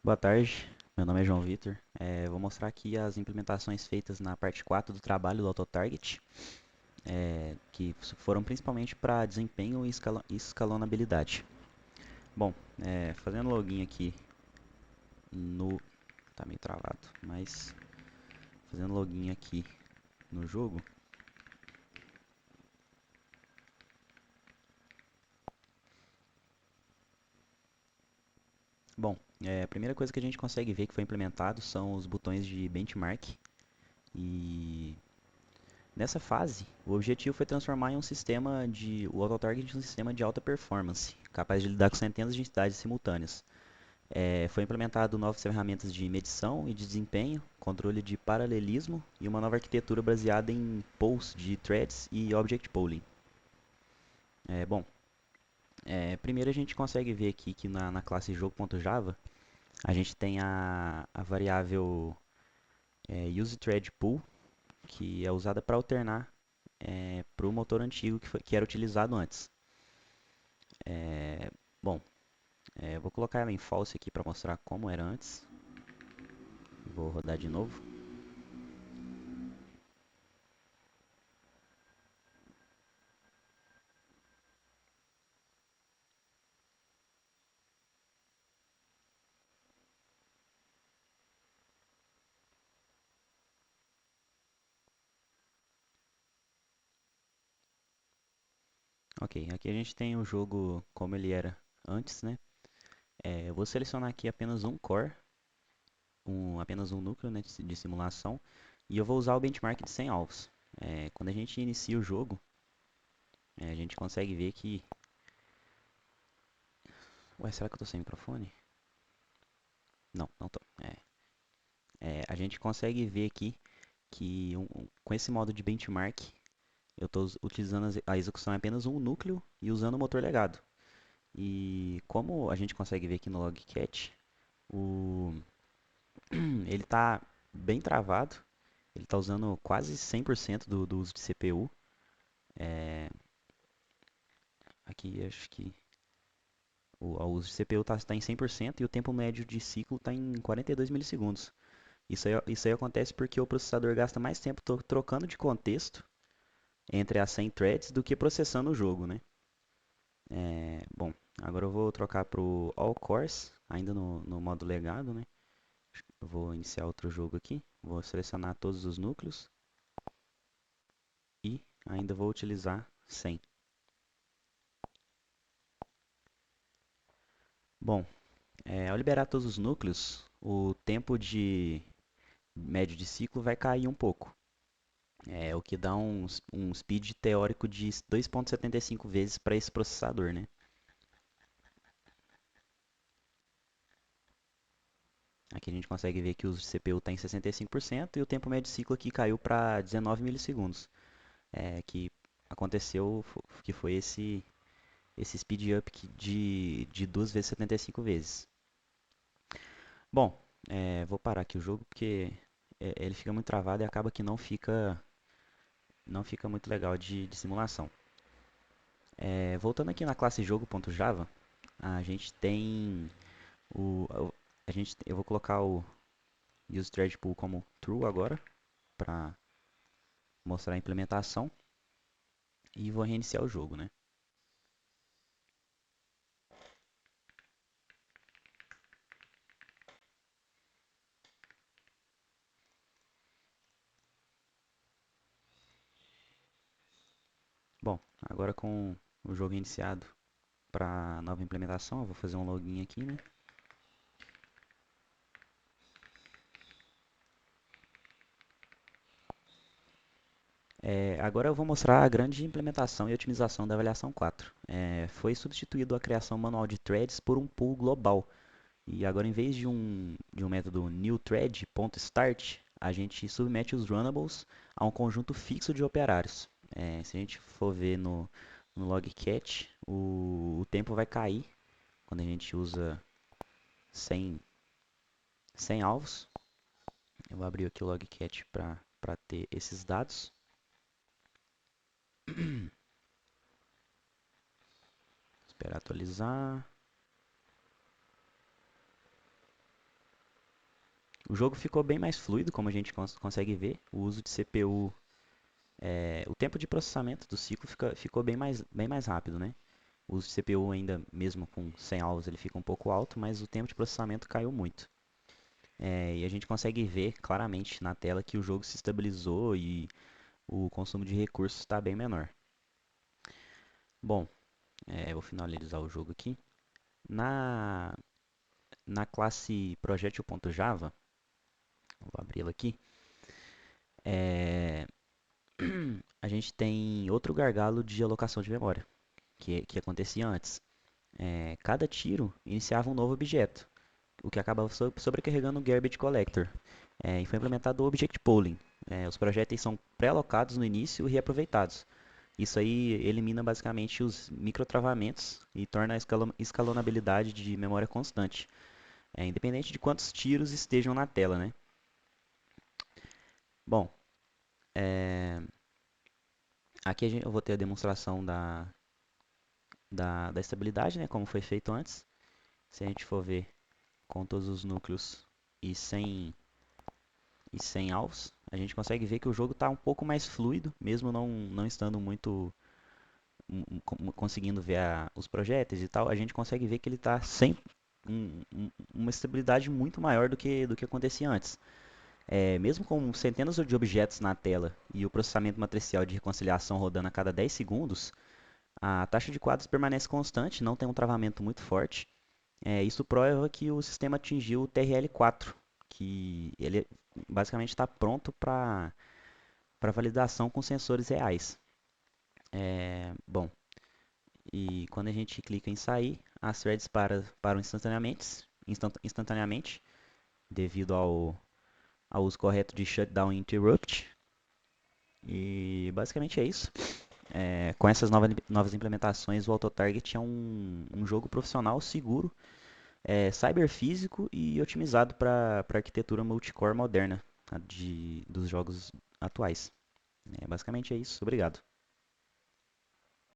Boa tarde, meu nome é João Vitor. Vou mostrar aqui as implementações feitas na parte 4 do trabalho do AutoTarget, que foram principalmente para desempenho e escalonabilidade. Bom, fazendo login aqui no... tá meio travado, mas fazendo login aqui no jogo. Bom, a primeira coisa que a gente consegue ver que foi implementado são os botões de benchmark. E nessa fase, o objetivo foi transformar o AutoTarget em um sistema de alta performance, capaz de lidar com centenas de entidades simultâneas. Foi implementado novas ferramentas de medição e de desempenho, controle de paralelismo e uma nova arquitetura baseada em pools de threads e object pooling. Bom, primeiro a gente consegue ver aqui que na classe jogo.java a gente tem a variável useThreadPool, que é usada para alternar para o motor antigo que era utilizado antes. Bom, vou colocar ela em false aqui para mostrar como era antes. Vou rodar de novo. Ok, aqui a gente tem o jogo como ele era antes, né? Eu vou selecionar aqui apenas um core, apenas um núcleo, né, de simulação, e eu vou usar o benchmark de 100 alvos. Quando a gente inicia o jogo, a gente consegue ver que... Ué, será que eu estou sem microfone? Não, não tô. A gente consegue ver aqui que com esse modo de benchmark, eu estou utilizando a execução em apenas um núcleo e usando o motor legado. E como a gente consegue ver aqui no logcat, o, ele está bem travado, ele está usando quase 100% do uso de CPU. É, aqui acho que o uso de CPU está em 100% e o tempo médio de ciclo está em 42 milissegundos. Isso aí acontece porque o processador gasta mais tempo trocando de contexto entre as 100 threads do que processando o jogo, né? Bom, agora eu vou trocar para o All Cores, ainda no modo legado, né? Eu vou iniciar outro jogo aqui, vou selecionar todos os núcleos e ainda vou utilizar 100. Bom, ao liberar todos os núcleos, o tempo de médio de ciclo vai cair um pouco. O que dá um speed teórico de 2,75 vezes para esse processador, né? Aqui a gente consegue ver que o uso de CPU está em 65% e o tempo médio de ciclo aqui caiu para 19 milissegundos. Que aconteceu, que foi esse speed up de 2 vezes 75 vezes. Bom, vou parar aqui o jogo porque ele fica muito travado e acaba que não fica muito legal de simulação. Voltando aqui na classe jogo.java, a gente tem o, eu vou colocar o useThreadPool como true agora para mostrar a implementação e vou reiniciar o jogo, né? Bom, agora com o jogo iniciado para nova implementação, eu vou fazer um login aqui, né? Agora eu vou mostrar a grande implementação e otimização da avaliação 4. Foi substituído a criação manual de threads por um pool global. E agora, em vez de um método newThread.start, a gente submete os runnables a um conjunto fixo de operários. Se a gente for ver no logcat, o tempo vai cair quando a gente usa 100, 100 alvos. Eu vou abrir aqui o logcat para ter esses dados. Esperar atualizar. O jogo ficou bem mais fluido, como a gente consegue ver. O uso de CPU, o tempo de processamento do ciclo ficou bem mais rápido, né? O uso de CPU ainda, mesmo com 100 alvos, ele fica um pouco alto, mas o tempo de processamento caiu muito. E a gente consegue ver claramente na tela que o jogo se estabilizou e o consumo de recursos está bem menor. Bom, vou finalizar o jogo aqui. Na, na classe projectil.java, vou abri-la aqui, é, a gente tem outro gargalo de alocação de memória, que acontecia antes. Cada tiro iniciava um novo objeto, o que acaba sobrecarregando o Garbage Collector. E foi implementado o Object Pooling. Os projéteis são pré-alocados no início e reaproveitados. Isso aí elimina basicamente os microtravamentos e torna a escalonabilidade de memória constante, independente de quantos tiros estejam na tela, né? Bom, é, aqui eu vou ter a demonstração da estabilidade, né, como foi feito antes. Se a gente for ver com todos os núcleos e sem alvos, a gente consegue ver que o jogo está um pouco mais fluido, mesmo não estando muito conseguindo ver os projéteis e tal, a gente consegue ver que ele está sem uma estabilidade muito maior do que acontecia antes. Mesmo com centenas de objetos na tela e o processamento matricial de reconciliação rodando a cada 10 segundos, a taxa de quadros permanece constante, não tem um travamento muito forte. Isso prova que o sistema atingiu o TRL4, que ele basicamente está pronto para validação com sensores reais. Bom, e quando a gente clica em sair, as threads param instantaneamente devido ao uso correto de shutdown e interrupt. E basicamente é isso. Com essas novas implementações, o AutoTarget é um jogo profissional seguro, cyberfísico e otimizado para a arquitetura multicore moderna, dos jogos atuais. Basicamente é isso. Obrigado.